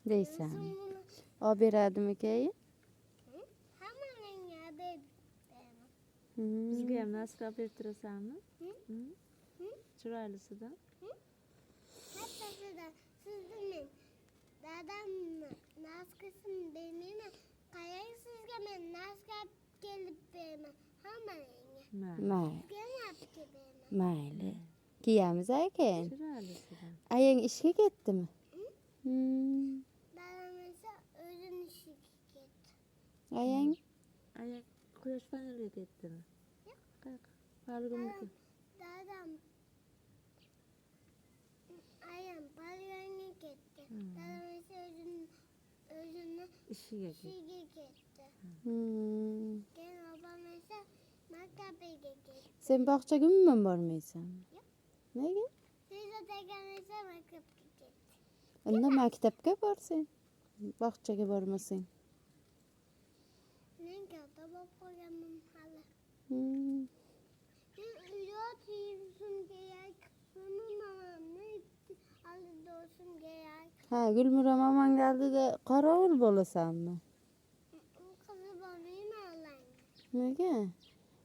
deysan. O beradimi keyin? Hammaning berib Bizga ham nasib berib turasanmi? Chiroylisidan. hattasida sizni dadamni naskasini bermayman. Qarang sizga men naska kelib beraman hammaning. Mayli. Sizga olib beraman. Mayli. Kiyamiz keyin. Chiroylisidan. Ayang ishga ketdimi? Dadam esa o'zini ishiga ketdi. Ayang Ayak quyosh paneliga ketdimi? Yo'q. Poligonniki. Dadam ayam poliganga ketdi. Dadam esa o'zini Ishiga ketdi. ishiga ketdi. Keyin opam esa maktabiga ketdi. sen bog'chaga umuman bormaysanmi? Yo'q. Nega? Teyze degan esa maktabga ketdi. Unda maktabga borsen, bog'chaga bormasang. Men katta bo'lib qolganman hali. Hmm. Men uyda kiyimim kerak. Mamamni oldida olishim kerak. Ha, Gulmira mamang oldida qorovul bo'lasanmi? Qizi bormayman Allahga. Nega?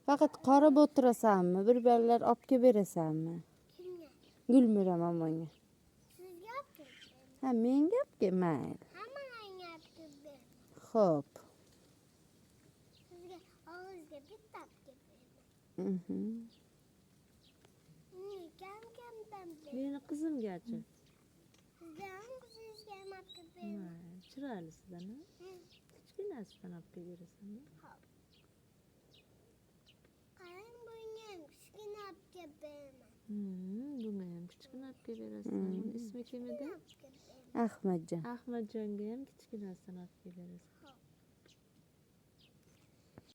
Faqat qarab o'tirasanmi? Bir ballar olib kelib berasanmi? Kimga? Gulmira mamanga. Sizga olib keldim. Ha, menga olib kel, mayli. Hammalarga olib keldim. Xo'p. Sizga og'izga bitta olib keldim. Kam Meni qizimgachi. Sizga ham qizingizga ham olib keldim. Chiroylisidan. Kichkinasidan olib kelib berasanmi? Qarang bunga ham kichkina olib keldim. Bunga ham kichkina olib kelib berasan. Ismi kim edi? Olib keldim. Ahmadjon. Ahmadjonga ham kichkinasidan olib kelib berasan.